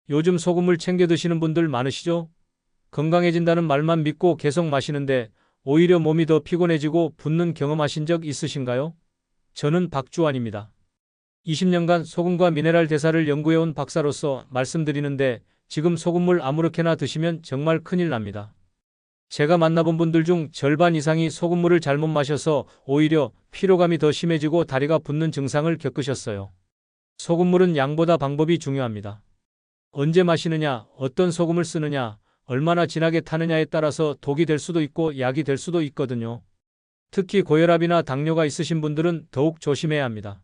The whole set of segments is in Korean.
요즘 소금물 챙겨 드시는 분들 많으시죠? 건강해진다는 말만 믿고 계속 마시는데 오히려 몸이 더 피곤해지고 붓는 경험하신 적 있으신가요? 저는 박주환입니다. 20년간 소금과 미네랄 대사를 연구해온 박사로서 말씀드리는데 지금 소금물 아무렇게나 드시면 정말 큰일 납니다. 제가 만나본 분들 중 절반 이상이 소금물을 잘못 마셔서 오히려 피로감이 더 심해지고 다리가 붓는 증상을 겪으셨어요. 소금물은 양보다 방법이 중요합니다. 언제 마시느냐, 어떤 소금을 쓰느냐, 얼마나 진하게 타느냐에 따라서 독이 될 수도 있고 약이 될 수도 있거든요. 특히 고혈압이나 당뇨가 있으신 분들은 더욱 조심해야 합니다.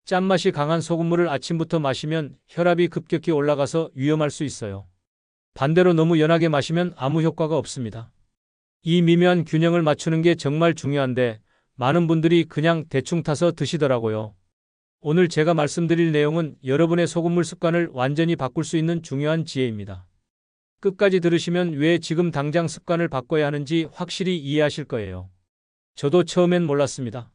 짠맛이 강한 소금물을 아침부터 마시면 혈압이 급격히 올라가서 위험할 수 있어요. 반대로 너무 연하게 마시면 아무 효과가 없습니다. 이 미묘한 균형을 맞추는 게 정말 중요한데 많은 분들이 그냥 대충 타서 드시더라고요. 오늘 제가 말씀드릴 내용은 여러분의 소금물 습관을 완전히 바꿀 수 있는 중요한 지혜입니다. 끝까지 들으시면 왜 지금 당장 습관을 바꿔야 하는지 확실히 이해하실 거예요. 저도 처음엔 몰랐습니다.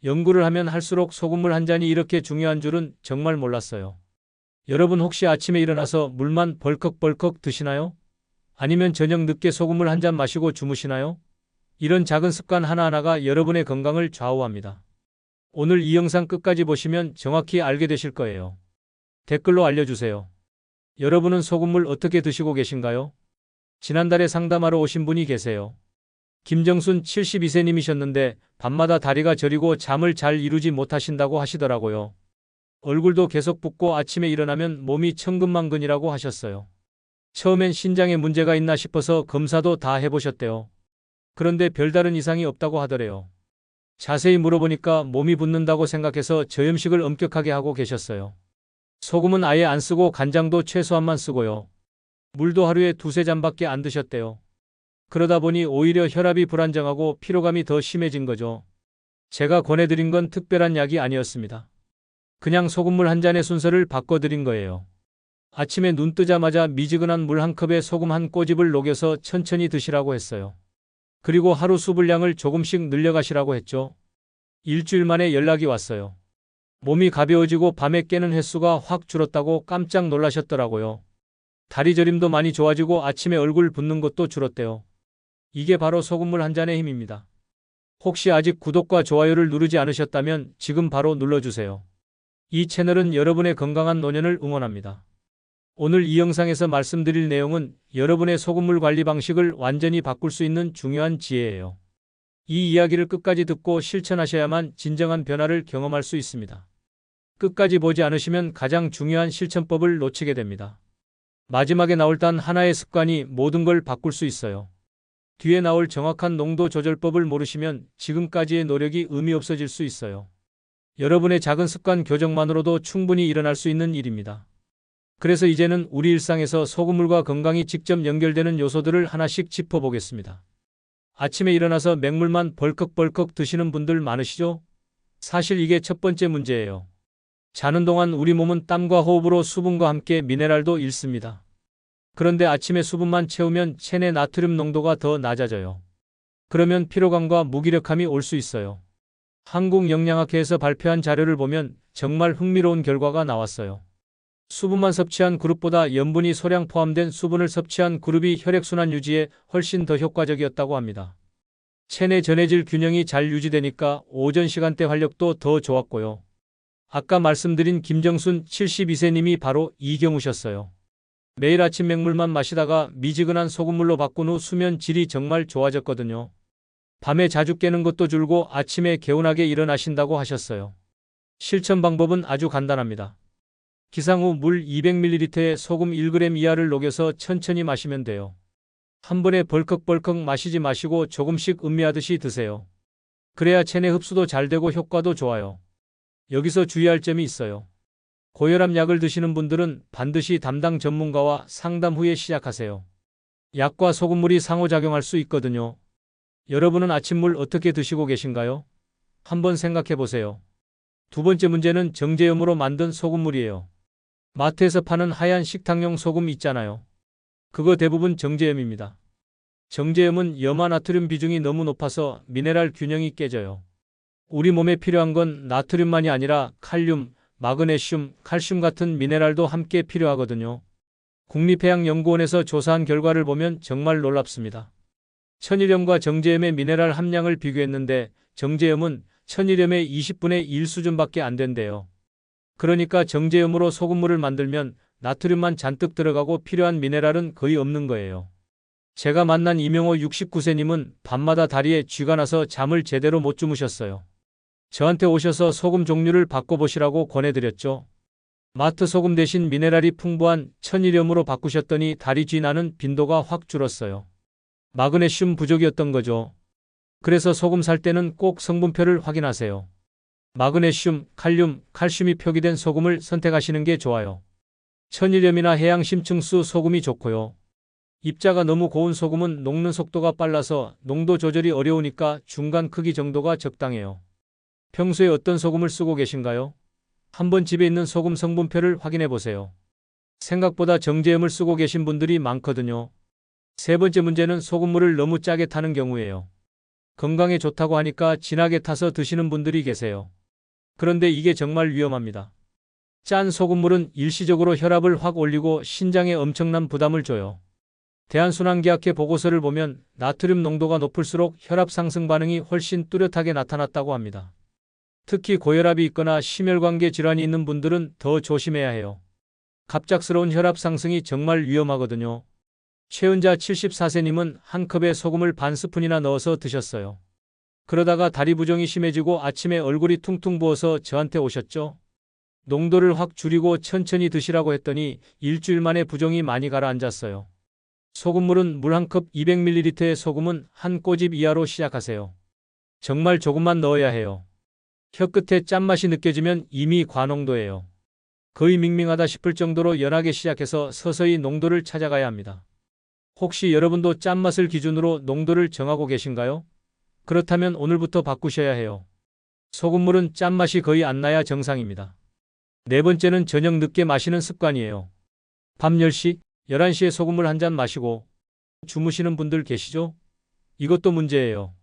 연구를 하면 할수록 소금물 한 잔이 이렇게 중요한 줄은 정말 몰랐어요. 여러분 혹시 아침에 일어나서 물만 벌컥벌컥 드시나요? 아니면 저녁 늦게 소금물 한 잔 마시고 주무시나요? 이런 작은 습관 하나하나가 여러분의 건강을 좌우합니다. 오늘 이 영상 끝까지 보시면 정확히 알게 되실 거예요. 댓글로 알려주세요. 여러분은 소금물 어떻게 드시고 계신가요? 지난달에 상담하러 오신 분이 계세요. 김정순 72세님이셨는데 밤마다 다리가 저리고 잠을 잘 이루지 못하신다고 하시더라고요. 얼굴도 계속 붓고 아침에 일어나면 몸이 천근만근이라고 하셨어요. 처음엔 신장에 문제가 있나 싶어서 검사도 다 해보셨대요. 그런데 별다른 이상이 없다고 하더래요. 자세히 물어보니까 몸이 붓는다고 생각해서 저염식을 엄격하게 하고 계셨어요. 소금은 아예 안 쓰고 간장도 최소한만 쓰고요. 물도 하루에 두세 잔밖에 안 드셨대요. 그러다 보니 오히려 혈압이 불안정하고 피로감이 더 심해진 거죠. 제가 권해드린 건 특별한 약이 아니었습니다. 그냥 소금물 한 잔의 순서를 바꿔드린 거예요. 아침에 눈 뜨자마자 미지근한 물 한 컵에 소금 한 꼬집을 녹여서 천천히 드시라고 했어요. 그리고 하루 수분량을 조금씩 늘려가시라고 했죠. 일주일 만에 연락이 왔어요. 몸이 가벼워지고 밤에 깨는 횟수가 확 줄었다고 깜짝 놀라셨더라고요. 다리 저림도 많이 좋아지고 아침에 얼굴 붓는 것도 줄었대요. 이게 바로 소금물 한 잔의 힘입니다. 혹시 아직 구독과 좋아요를 누르지 않으셨다면 지금 바로 눌러주세요. 이 채널은 여러분의 건강한 노년을 응원합니다. 오늘 이 영상에서 말씀드릴 내용은 여러분의 소금물 관리 방식을 완전히 바꿀 수 있는 중요한 지혜예요. 이 이야기를 끝까지 듣고 실천하셔야만 진정한 변화를 경험할 수 있습니다. 끝까지 보지 않으시면 가장 중요한 실천법을 놓치게 됩니다. 마지막에 나올 단 하나의 습관이 모든 걸 바꿀 수 있어요. 뒤에 나올 정확한 농도 조절법을 모르시면 지금까지의 노력이 의미 없어질 수 있어요. 여러분의 작은 습관 교정만으로도 충분히 일어날 수 있는 일입니다. 그래서 이제는 우리 일상에서 소금물과 건강이 직접 연결되는 요소들을 하나씩 짚어보겠습니다. 아침에 일어나서 맹물만 벌컥벌컥 드시는 분들 많으시죠? 사실 이게 첫 번째 문제예요. 자는 동안 우리 몸은 땀과 호흡으로 수분과 함께 미네랄도 잃습니다. 그런데 아침에 수분만 채우면 체내 나트륨 농도가 더 낮아져요. 그러면 피로감과 무기력함이 올 수 있어요. 한국영양학회에서 발표한 자료를 보면 정말 흥미로운 결과가 나왔어요. 수분만 섭취한 그룹보다 염분이 소량 포함된 수분을 섭취한 그룹이 혈액순환 유지에 훨씬 더 효과적이었다고 합니다. 체내 전해질 균형이 잘 유지되니까 오전 시간대 활력도 더 좋았고요. 아까 말씀드린 김정순 72세님이 바로 이 경우셨어요. 매일 아침 맹물만 마시다가 미지근한 소금물로 바꾼 후 수면 질이 정말 좋아졌거든요. 밤에 자주 깨는 것도 줄고 아침에 개운하게 일어나신다고 하셨어요. 실천 방법은 아주 간단합니다. 기상 후 물 200ml에 소금 1g 이하를 녹여서 천천히 마시면 돼요. 한 번에 벌컥벌컥 마시지 마시고 조금씩 음미하듯이 드세요. 그래야 체내 흡수도 잘 되고 효과도 좋아요. 여기서 주의할 점이 있어요. 고혈압 약을 드시는 분들은 반드시 담당 전문가와 상담 후에 시작하세요. 약과 소금물이 상호작용할 수 있거든요. 여러분은 아침물 어떻게 드시고 계신가요? 한번 생각해 보세요. 두 번째 문제는 정제염으로 만든 소금물이에요. 마트에서 파는 하얀 식탁용 소금 있잖아요. 그거 대부분 정제염입니다. 정제염은 염화 나트륨 비중이 너무 높아서 미네랄 균형이 깨져요. 우리 몸에 필요한 건 나트륨만이 아니라 칼륨, 마그네슘, 칼슘 같은 미네랄도 함께 필요하거든요. 국립해양연구원에서 조사한 결과를 보면 정말 놀랍습니다. 천일염과 정제염의 미네랄 함량을 비교했는데 정제염은 천일염의 20분의 1 수준밖에 안 된대요. 그러니까 정제염으로 소금물을 만들면 나트륨만 잔뜩 들어가고 필요한 미네랄은 거의 없는 거예요. 제가 만난 이명호 69세님은 밤마다 다리에 쥐가 나서 잠을 제대로 못 주무셨어요. 저한테 오셔서 소금 종류를 바꿔보시라고 권해드렸죠. 마트 소금 대신 미네랄이 풍부한 천일염으로 바꾸셨더니 다리 쥐 나는 빈도가 확 줄었어요. 마그네슘 부족이었던 거죠. 그래서 소금 살 때는 꼭 성분표를 확인하세요. 마그네슘, 칼륨, 칼슘이 표기된 소금을 선택하시는 게 좋아요. 천일염이나 해양심층수 소금이 좋고요. 입자가 너무 고운 소금은 녹는 속도가 빨라서 농도 조절이 어려우니까 중간 크기 정도가 적당해요. 평소에 어떤 소금을 쓰고 계신가요? 한번 집에 있는 소금 성분표를 확인해 보세요. 생각보다 정제염을 쓰고 계신 분들이 많거든요. 세 번째 문제는 소금물을 너무 짜게 타는 경우예요. 건강에 좋다고 하니까 진하게 타서 드시는 분들이 계세요. 그런데 이게 정말 위험합니다. 짠 소금물은 일시적으로 혈압을 확 올리고 신장에 엄청난 부담을 줘요. 대한순환기학회 보고서를 보면 나트륨 농도가 높을수록 혈압 상승 반응이 훨씬 뚜렷하게 나타났다고 합니다. 특히 고혈압이 있거나 심혈관계 질환이 있는 분들은 더 조심해야 해요. 갑작스러운 혈압 상승이 정말 위험하거든요. 최은자 74세님은 한 컵에 소금을 반 스푼이나 넣어서 드셨어요. 그러다가 다리 부종이 심해지고 아침에 얼굴이 퉁퉁 부어서 저한테 오셨죠. 농도를 확 줄이고 천천히 드시라고 했더니 일주일 만에 부종이 많이 가라앉았어요. 소금물은 물 한 컵 200ml의 소금은 한 꼬집 이하로 시작하세요. 정말 조금만 넣어야 해요. 혀끝에 짠맛이 느껴지면 이미 과농도예요. 거의 밍밍하다 싶을 정도로 연하게 시작해서 서서히 농도를 찾아가야 합니다. 혹시 여러분도 짠맛을 기준으로 농도를 정하고 계신가요? 그렇다면 오늘부터 바꾸셔야 해요. 소금물은 짠맛이 거의 안 나야 정상입니다. 네 번째는 저녁 늦게 마시는 습관이에요. 밤 10시, 11시에 소금물 한 잔 마시고 주무시는 분들 계시죠? 이것도 문제예요.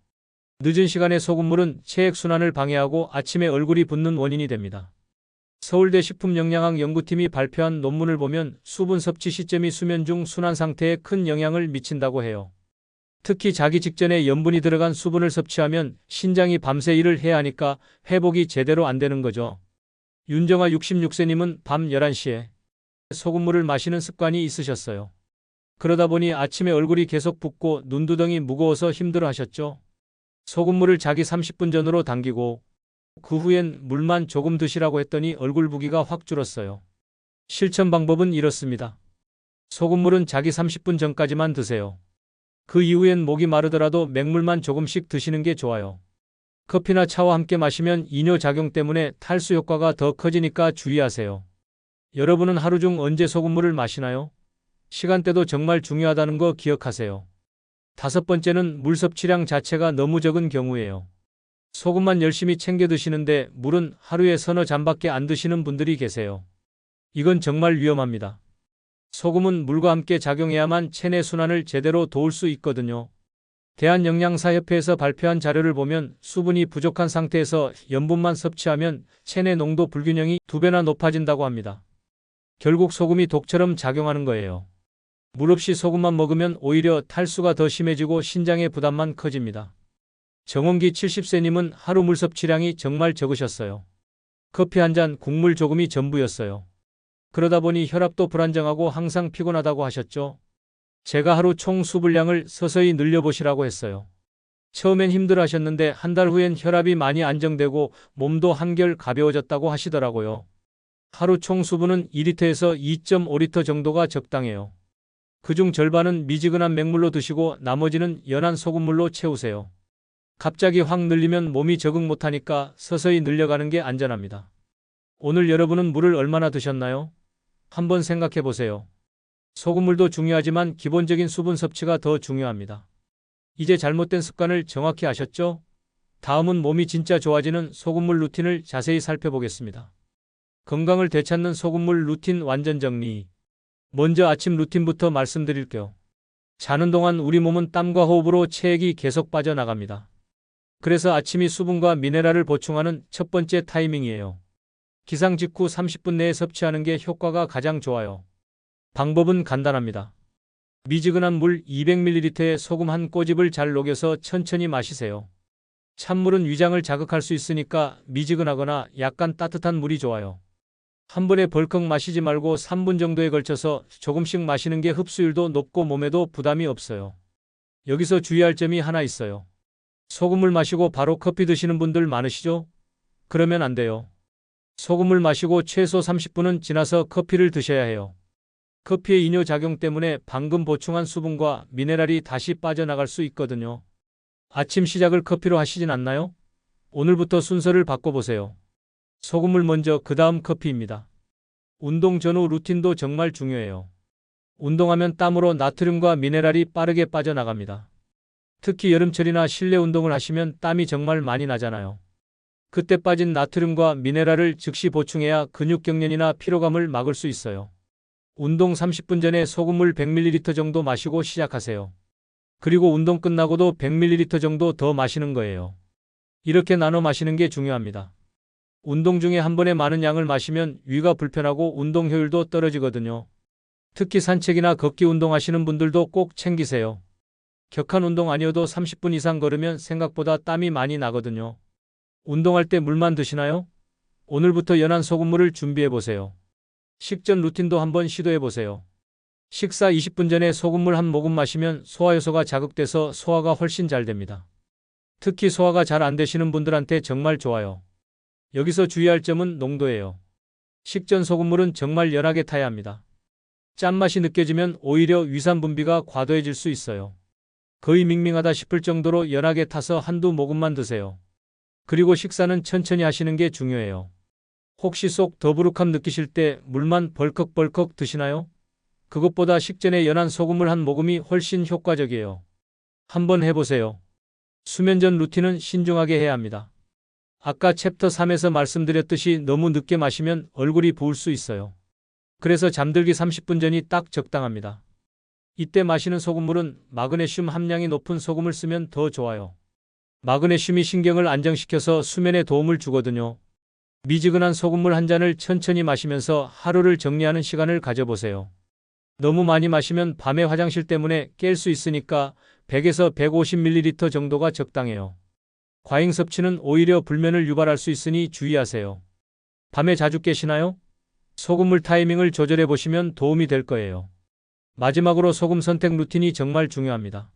늦은 시간에 소금물은 체액순환을 방해하고 아침에 얼굴이 붓는 원인이 됩니다. 서울대 식품영양학 연구팀이 발표한 논문을 보면 수분 섭취 시점이 수면 중 순환 상태에 큰 영향을 미친다고 해요. 특히 자기 직전에 염분이 들어간 수분을 섭취하면 신장이 밤새 일을 해야 하니까 회복이 제대로 안 되는 거죠. 윤정아 66세님은 밤 11시에 소금물을 마시는 습관이 있으셨어요. 그러다 보니 아침에 얼굴이 계속 붓고 눈두덩이 무거워서 힘들어 하셨죠. 소금물을 자기 30분 전으로 당기고 그 후엔 물만 조금 드시라고 했더니 얼굴 부기가 확 줄었어요. 실천 방법은 이렇습니다. 소금물은 자기 30분 전까지만 드세요. 그 이후엔 목이 마르더라도 맹물만 조금씩 드시는 게 좋아요. 커피나 차와 함께 마시면 이뇨작용 때문에 탈수 효과가 더 커지니까 주의하세요. 여러분은 하루 중 언제 소금물을 마시나요? 시간대도 정말 중요하다는 거 기억하세요. 다섯 번째는 물 섭취량 자체가 너무 적은 경우예요. 소금만 열심히 챙겨 드시는데 물은 하루에 서너 잔밖에 안 드시는 분들이 계세요. 이건 정말 위험합니다. 소금은 물과 함께 작용해야만 체내 순환을 제대로 도울 수 있거든요. 대한영양사협회에서 발표한 자료를 보면 수분이 부족한 상태에서 염분만 섭취하면 체내 농도 불균형이 2배나 높아진다고 합니다. 결국 소금이 독처럼 작용하는 거예요. 물 없이 소금만 먹으면 오히려 탈수가 더 심해지고 신장의 부담만 커집니다. 정원기 70세님은 하루 물 섭취량이 정말 적으셨어요. 커피 한 잔, 국물 조금이 전부였어요. 그러다 보니 혈압도 불안정하고 항상 피곤하다고 하셨죠. 제가 하루 총 수분량을 서서히 늘려보시라고 했어요. 처음엔 힘들어 하셨는데 한 달 후엔 혈압이 많이 안정되고 몸도 한결 가벼워졌다고 하시더라고요. 하루 총 수분은 2리터에서 2.5리터 정도가 적당해요. 그중 절반은 미지근한 맹물로 드시고 나머지는 연한 소금물로 채우세요. 갑자기 확 늘리면 몸이 적응 못하니까 서서히 늘려가는 게 안전합니다. 오늘 여러분은 물을 얼마나 드셨나요? 한번 생각해 보세요. 소금물도 중요하지만 기본적인 수분 섭취가 더 중요합니다. 이제 잘못된 습관을 정확히 아셨죠? 다음은 몸이 진짜 좋아지는 소금물 루틴을 자세히 살펴보겠습니다. 건강을 되찾는 소금물 루틴 완전 정리. 먼저 아침 루틴부터 말씀드릴게요. 자는 동안 우리 몸은 땀과 호흡으로 체액이 계속 빠져나갑니다. 그래서 아침이 수분과 미네랄을 보충하는 첫 번째 타이밍이에요. 기상 직후 30분 내에 섭취하는 게 효과가 가장 좋아요. 방법은 간단합니다. 미지근한 물 200ml에 소금 한 꼬집을 잘 녹여서 천천히 마시세요. 찬물은 위장을 자극할 수 있으니까 미지근하거나 약간 따뜻한 물이 좋아요. 한 번에 벌컥 마시지 말고 3분 정도에 걸쳐서 조금씩 마시는 게 흡수율도 높고 몸에도 부담이 없어요. 여기서 주의할 점이 하나 있어요. 소금물 마시고 바로 커피 드시는 분들 많으시죠? 그러면 안 돼요. 소금물 마시고 최소 30분은 지나서 커피를 드셔야 해요. 커피의 이뇨작용 때문에 방금 보충한 수분과 미네랄이 다시 빠져나갈 수 있거든요. 아침 시작을 커피로 하시진 않나요? 오늘부터 순서를 바꿔보세요. 소금물 먼저, 그 다음 커피입니다. 운동 전후 루틴도 정말 중요해요. 운동하면 땀으로 나트륨과 미네랄이 빠르게 빠져나갑니다. 특히 여름철이나 실내 운동을 하시면 땀이 정말 많이 나잖아요. 그때 빠진 나트륨과 미네랄을 즉시 보충해야 근육 경련이나 피로감을 막을 수 있어요. 운동 30분 전에 소금물 100ml 정도 마시고 시작하세요. 그리고 운동 끝나고도 100ml 정도 더 마시는 거예요. 이렇게 나눠 마시는 게 중요합니다. 운동 중에 한 번에 많은 양을 마시면 위가 불편하고 운동 효율도 떨어지거든요. 특히 산책이나 걷기 운동하시는 분들도 꼭 챙기세요. 격한 운동 아니어도 30분 이상 걸으면 생각보다 땀이 많이 나거든요. 운동할 때 물만 드시나요? 오늘부터 연한 소금물을 준비해보세요. 식전 루틴도 한번 시도해보세요. 식사 20분 전에 소금물 한 모금 마시면 소화효소가 자극돼서 소화가 훨씬 잘 됩니다. 특히 소화가 잘 안 되시는 분들한테 정말 좋아요. 여기서 주의할 점은 농도예요. 식전 소금물은 정말 연하게 타야 합니다. 짠맛이 느껴지면 오히려 위산 분비가 과도해질 수 있어요. 거의 밍밍하다 싶을 정도로 연하게 타서 한두 모금만 드세요. 그리고 식사는 천천히 하시는 게 중요해요. 혹시 속 더부룩함 느끼실 때 물만 벌컥벌컥 드시나요? 그것보다 식전에 연한 소금물 한 모금이 훨씬 효과적이에요. 한번 해보세요. 수면 전 루틴은 신중하게 해야 합니다. 아까 챕터 3에서 말씀드렸듯이 너무 늦게 마시면 얼굴이 부을 수 있어요. 그래서 잠들기 30분 전이 딱 적당합니다. 이때 마시는 소금물은 마그네슘 함량이 높은 소금을 쓰면 더 좋아요. 마그네슘이 신경을 안정시켜서 수면에 도움을 주거든요. 미지근한 소금물 한 잔을 천천히 마시면서 하루를 정리하는 시간을 가져보세요. 너무 많이 마시면 밤에 화장실 때문에 깰 수 있으니까 100에서 150ml 정도가 적당해요. 과잉 섭취는 오히려 불면을 유발할 수 있으니 주의하세요. 밤에 자주 깨시나요? 소금물 타이밍을 조절해 보시면 도움이 될 거예요. 마지막으로 소금 선택 루틴이 정말 중요합니다.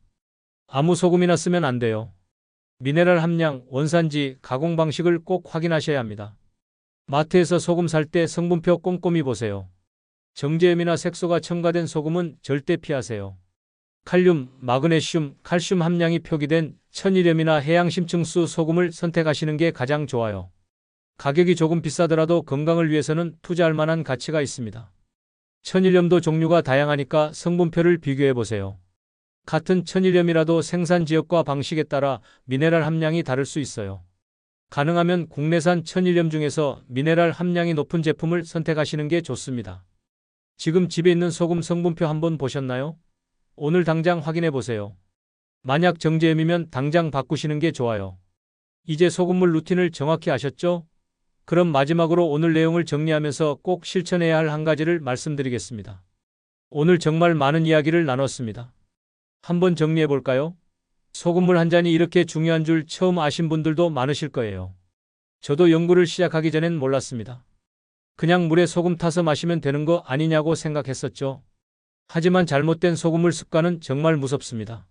아무 소금이나 쓰면 안 돼요. 미네랄 함량, 원산지, 가공 방식을 꼭 확인하셔야 합니다. 마트에서 소금 살 때 성분표 꼼꼼히 보세요. 정제염이나 색소가 첨가된 소금은 절대 피하세요. 칼륨, 마그네슘, 칼슘 함량이 표기된 천일염이나 해양심층수 소금을 선택하시는 게 가장 좋아요. 가격이 조금 비싸더라도 건강을 위해서는 투자할 만한 가치가 있습니다. 천일염도 종류가 다양하니까 성분표를 비교해 보세요. 같은 천일염이라도 생산 지역과 방식에 따라 미네랄 함량이 다를 수 있어요. 가능하면 국내산 천일염 중에서 미네랄 함량이 높은 제품을 선택하시는 게 좋습니다. 지금 집에 있는 소금 성분표 한번 보셨나요? 오늘 당장 확인해 보세요. 만약 정제염이면 당장 바꾸시는 게 좋아요. 이제 소금물 루틴을 정확히 아셨죠? 그럼 마지막으로 오늘 내용을 정리하면서 꼭 실천해야 할 한 가지를 말씀드리겠습니다. 오늘 정말 많은 이야기를 나눴습니다. 한번 정리해 볼까요? 소금물 한 잔이 이렇게 중요한 줄 처음 아신 분들도 많으실 거예요. 저도 연구를 시작하기 전엔 몰랐습니다. 그냥 물에 소금 타서 마시면 되는 거 아니냐고 생각했었죠. 하지만 잘못된 소금물 습관은 정말 무섭습니다.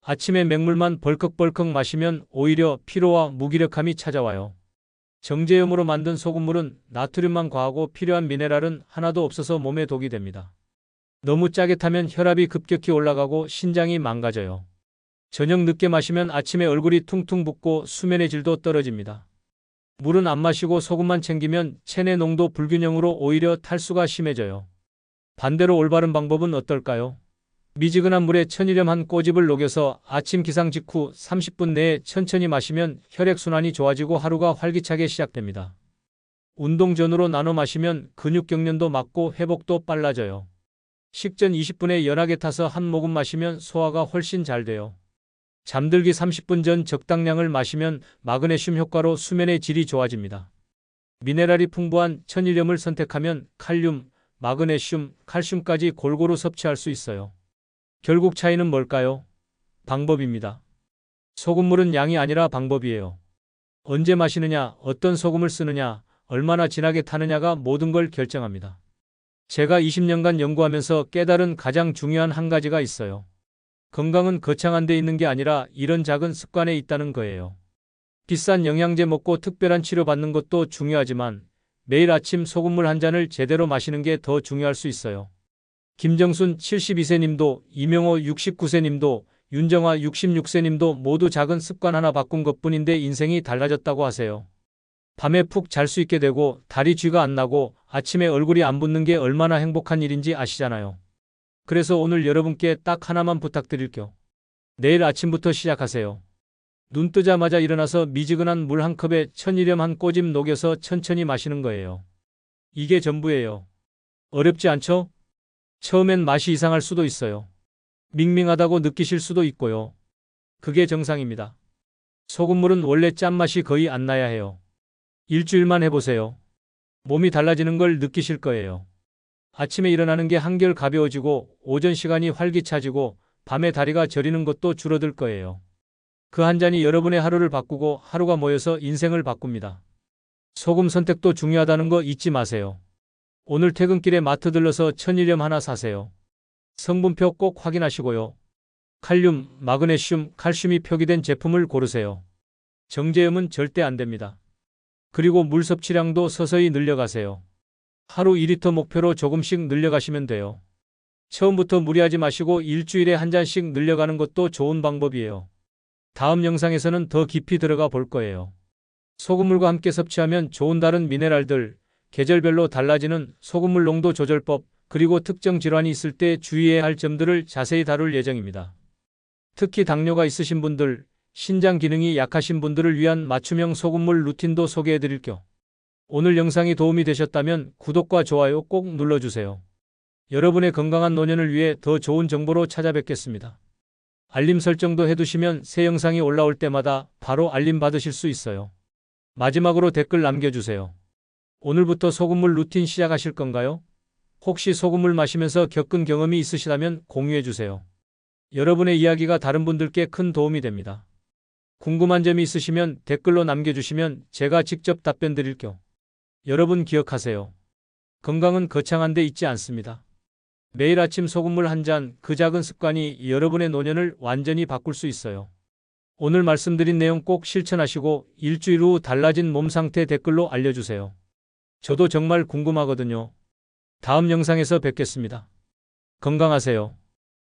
아침에 맹물만 벌컥벌컥 마시면 오히려 피로와 무기력함이 찾아와요. 정제염으로 만든 소금물은 나트륨만 과하고 필요한 미네랄은 하나도 없어서 몸에 독이 됩니다. 너무 짜게 타면 혈압이 급격히 올라가고 신장이 망가져요. 저녁 늦게 마시면 아침에 얼굴이 퉁퉁 붓고 수면의 질도 떨어집니다. 물은 안 마시고 소금만 챙기면 체내 농도 불균형으로 오히려 탈수가 심해져요. 반대로 올바른 방법은 어떨까요? 미지근한 물에 천일염 한 꼬집을 녹여서 아침 기상 직후 30분 내에 천천히 마시면 혈액순환이 좋아지고 하루가 활기차게 시작됩니다. 운동 전후로 나눠 마시면 근육 경련도 막고 회복도 빨라져요. 식전 20분에 연하게 타서 한 모금 마시면 소화가 훨씬 잘 돼요. 잠들기 30분 전 적당량을 마시면 마그네슘 효과로 수면의 질이 좋아집니다. 미네랄이 풍부한 천일염을 선택하면 칼륨, 마그네슘, 칼슘까지 골고루 섭취할 수 있어요. 결국 차이는 뭘까요? 방법입니다. 소금물은 양이 아니라 방법이에요. 언제 마시느냐, 어떤 소금을 쓰느냐, 얼마나 진하게 타느냐가 모든 걸 결정합니다. 제가 20년간 연구하면서 깨달은 가장 중요한 한 가지가 있어요. 건강은 거창한 데 있는 게 아니라 이런 작은 습관에 있다는 거예요. 비싼 영양제 먹고 특별한 치료 받는 것도 중요하지만 매일 아침 소금물 한 잔을 제대로 마시는 게 더 중요할 수 있어요. 김정순 72세님도, 이명호 69세님도, 윤정아 66세님도 모두 작은 습관 하나 바꾼 것뿐인데 인생이 달라졌다고 하세요. 밤에 푹 잘 수 있게 되고 다리 쥐가 안 나고 아침에 얼굴이 안 붓는 게 얼마나 행복한 일인지 아시잖아요. 그래서 오늘 여러분께 딱 하나만 부탁드릴게요. 내일 아침부터 시작하세요. 눈 뜨자마자 일어나서 미지근한 물 한 컵에 천일염 한 꼬집 녹여서 천천히 마시는 거예요. 이게 전부예요. 어렵지 않죠? 처음엔 맛이 이상할 수도 있어요. 밍밍하다고 느끼실 수도 있고요. 그게 정상입니다. 소금물은 원래 짠맛이 거의 안 나야 해요. 일주일만 해보세요. 몸이 달라지는 걸 느끼실 거예요. 아침에 일어나는 게 한결 가벼워지고 오전 시간이 활기차지고 밤에 다리가 저리는 것도 줄어들 거예요. 그 한 잔이 여러분의 하루를 바꾸고 하루가 모여서 인생을 바꿉니다. 소금 선택도 중요하다는 거 잊지 마세요. 오늘 퇴근길에 마트 들러서 천일염 하나 사세요. 성분표 꼭 확인하시고요. 칼륨, 마그네슘, 칼슘이 표기된 제품을 고르세요. 정제염은 절대 안 됩니다. 그리고 물 섭취량도 서서히 늘려가세요. 하루 2리터 목표로 조금씩 늘려가시면 돼요. 처음부터 무리하지 마시고 일주일에 한 잔씩 늘려가는 것도 좋은 방법이에요. 다음 영상에서는 더 깊이 들어가 볼 거예요. 소금물과 함께 섭취하면 좋은 다른 미네랄들, 계절별로 달라지는 소금물 농도 조절법, 그리고 특정 질환이 있을 때 주의해야 할 점들을 자세히 다룰 예정입니다. 특히 당뇨가 있으신 분들, 신장 기능이 약하신 분들을 위한 맞춤형 소금물 루틴도 소개해드릴게요. 오늘 영상이 도움이 되셨다면 구독과 좋아요 꼭 눌러주세요. 여러분의 건강한 노년을 위해 더 좋은 정보로 찾아뵙겠습니다. 알림 설정도 해두시면 새 영상이 올라올 때마다 바로 알림 받으실 수 있어요. 마지막으로 댓글 남겨주세요. 오늘부터 소금물 루틴 시작하실 건가요? 혹시 소금물 마시면서 겪은 경험이 있으시다면 공유해주세요. 여러분의 이야기가 다른 분들께 큰 도움이 됩니다. 궁금한 점이 있으시면 댓글로 남겨주시면 제가 직접 답변 드릴게요. 여러분 기억하세요. 건강은 거창한 데 있지 않습니다. 매일 아침 소금물 한 잔, 그 작은 습관이 여러분의 노년을 완전히 바꿀 수 있어요. 오늘 말씀드린 내용 꼭 실천하시고 일주일 후 달라진 몸 상태 댓글로 알려주세요. 저도 정말 궁금하거든요. 다음 영상에서 뵙겠습니다. 건강하세요.